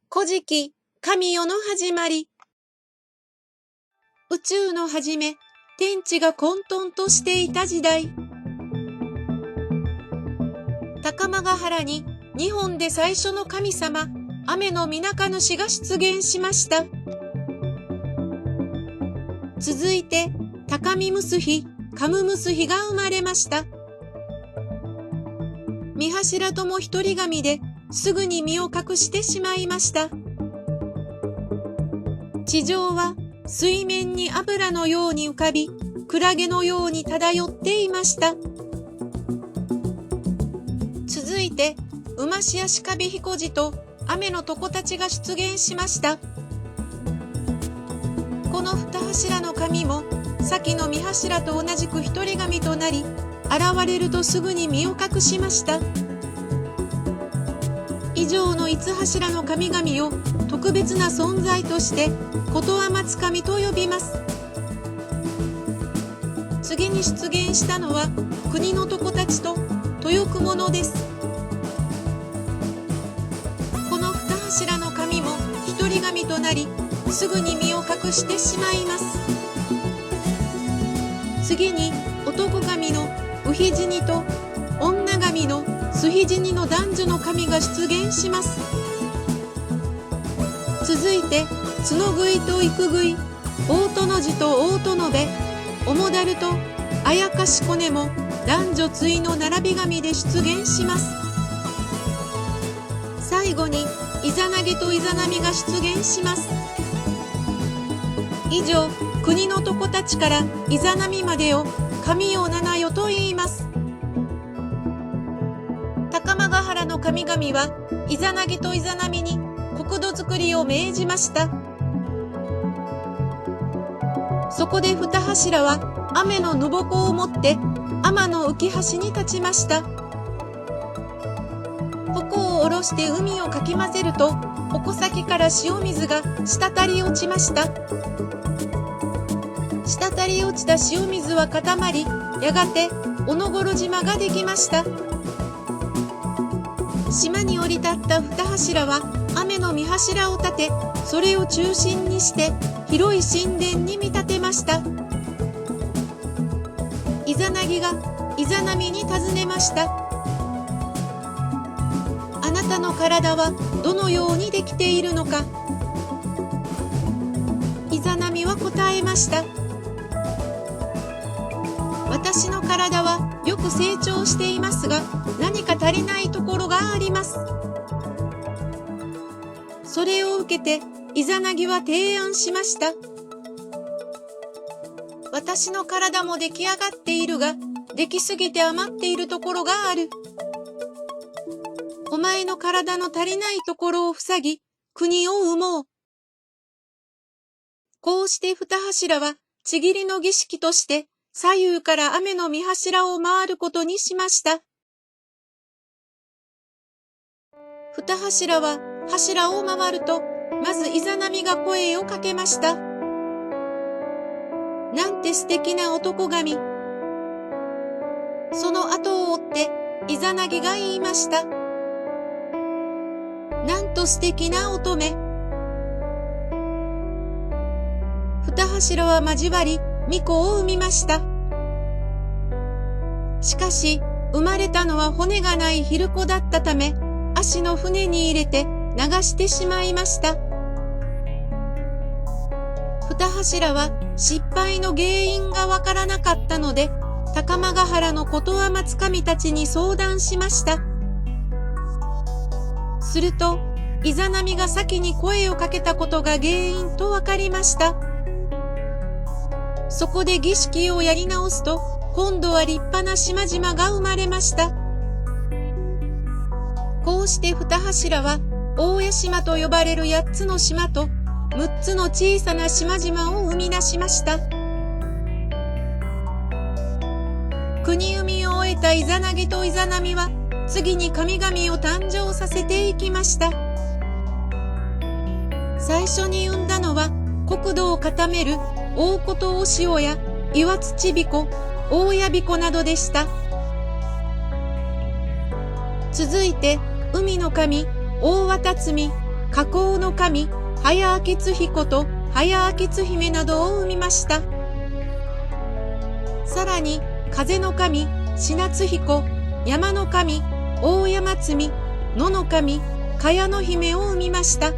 古事記、神代の始まり。宇宙の始め、天地が混沌としていた時代。高間ヶ原に日本で最初の神様、雨の水主が出現しました。続いて、高見結妃、カム結妃が生まれました。三柱とも一人神ですぐに身を隠してしまいました。地上は水面に油のように浮かび、クラゲのように漂っていました。続いて、馬師や鹿火彦路と雨の床たちが出現しました。この二柱の神も、先の三柱と同じく一人神となり、現れるとすぐに身を隠しました。以上の五柱の神々を特別な存在としてことは松神と呼びます。次に出現したのは国の床たちと豊雲者です。この二柱の神も一人神となり、すぐに身を隠してしまいます。次に男神のウヒジニと女神のスヒジニの男女の神が出現します。続いて角食いと幾食い、大殿寺と大殿部、面だるとあやかしこねも男女対の並び神で出現します。最後にイザナギとイザナミが出現します。以上、国の床たちからイザナミまでを神代七代と言います。高間ヶ原の神々はイザナギとイザナミに国土づくりを命じました。そこで二柱は雨のぬぼこを持って天の浮橋に立ちました。矛を下ろして海をかき混ぜると、矛先から塩水が滴り落ちました。滴り落ちた塩水は固まり、やがておのごろ島ができました。島に降り立った二柱は雨の御柱を立て、それを中心にして広い神殿に見立てました。イザナギがイザナミに尋ねました。あなたの体はどのようにできているのか。イザナミは答えました。私の体はよく成長していますが、何か足りないところがあります。それを受けて、イザナギは提案しました。私の体も出来上がっているが、出来すぎて余っているところがある。お前の体の足りないところを塞ぎ、国を生もう。こうして二柱は、ちぎりの儀式として、左右から雨の御柱を回ることにしました。二柱は柱を回ると、まずイザナミが声をかけました。なんて素敵な男神。その後を追ってイザナギが言いました。なんと素敵な乙女。二柱は交わり、御子を産みました。しかし、生まれたのは骨がない昼子だったため、足の船に入れて流してしまいました。二柱は失敗の原因がわからなかったので、高間ヶ原のことは松神たちに相談しました。すると、イザナミが先に声をかけたことが原因とわかりました。そこで儀式をやり直すと、今度は立派な島々が生まれました。こうして二柱は、大江島と呼ばれる8つの島と、6つの小さな島々を生み出しました。国生みを終えたイザナギとイザナミは、次に神々を誕生させていきました。最初に生んだのは、国土を固める大琴大潮や岩土彦、大谷彦などでした。続いて、海の神、大綿積、河口の神、早明津彦と早明津姫などを生みました。さらに、風の神、品津彦、山の神、大山積、野の神、茅の姫を生みました。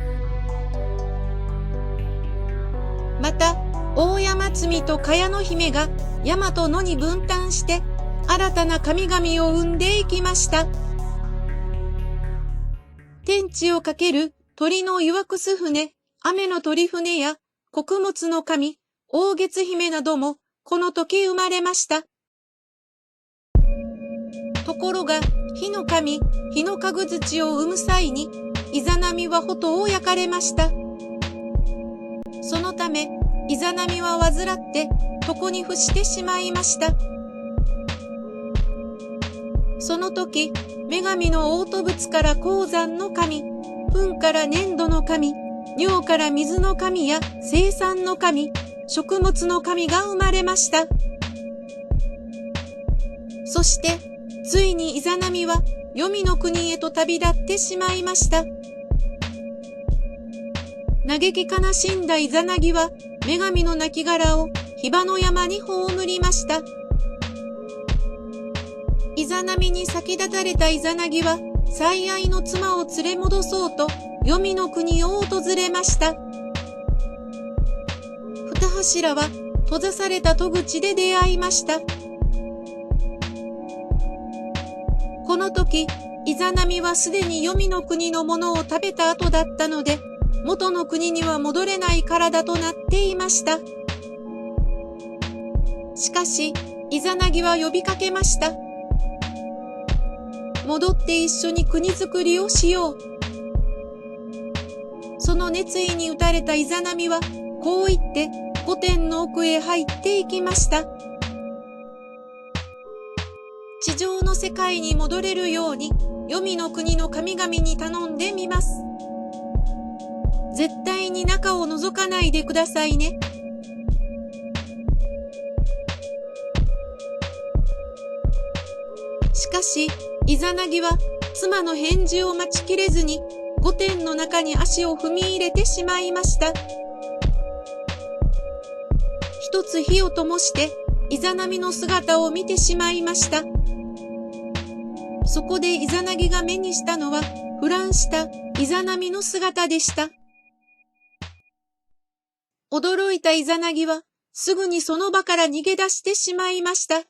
また、大山積と茅の姫が山と野に分担して、新たな神々を生んでいきました。天地をかける鳥の湯沸くす船、雨の鳥船や穀物の神、大月姫などもこの時生まれました。ところが、火の神、火のかぐ土を生む際に、イザナミは炎を焼かれました。そのため、イザナミは患って床に伏してしまいました。その時、女神の嘔吐物から鉱山の神、糞から粘土の神、尿から水の神や生産の神、食物の神が生まれました。そして、ついにイザナミは黄泉の国へと旅立ってしまいました。嘆き悲しんだイザナギは、女神の亡骸をヒバの山に葬りました。イザナミに先立たれたイザナギは、最愛の妻を連れ戻そうと、黄泉の国を訪れました。二柱は閉ざされた戸口で出会いました。この時、イザナミはすでに黄泉の国のものを食べた後だったので、元の国には戻れない体となっていました。しかし、イザナギは呼びかけました。戻って一緒に国づくりをしよう。その熱意に打たれたイザナミは、こう言って御殿の奥へ入っていきました。地上の世界に戻れるように、黄泉の国の神々に頼んでみます。絶対に中を覗かないでくださいね。しかし、イザナギは妻の返事を待ちきれずに、御殿の中に足を踏み入れてしまいました。一つ火を灯して、イザナミの姿を見てしまいました。そこでイザナギが目にしたのは、腐乱したイザナミの姿でした。驚いたイザナギは、すぐにその場から逃げ出してしまいました。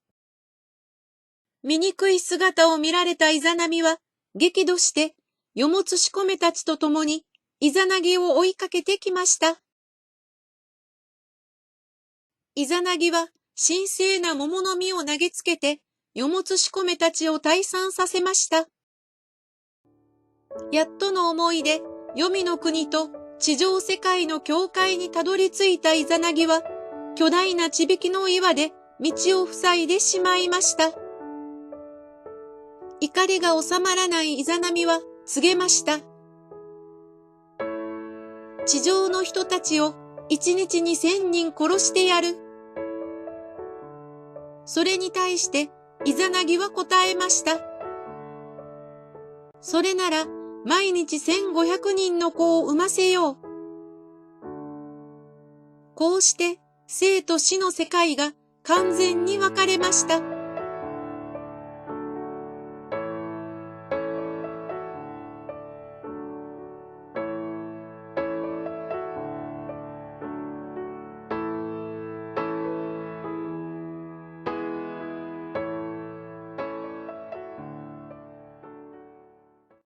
醜い姿を見られたイザナミは、激怒して、世もつしこめたちと共に、イザナギを追いかけてきました。イザナギは、神聖な桃の実を投げつけて、世もつしこめたちを退散させました。やっとの思いで、黄泉の国と地上世界の境界にたどり着いたイザナギは、巨大な地引きの岩で道を塞いでしまいました。怒りが収まらないイザナミは告げました。地上の人たちを1日に1000人殺してやる。それに対してイザナギは答えました。それなら毎日1500人の子を産ませよう。こうして生と死の世界が完全に分かれました。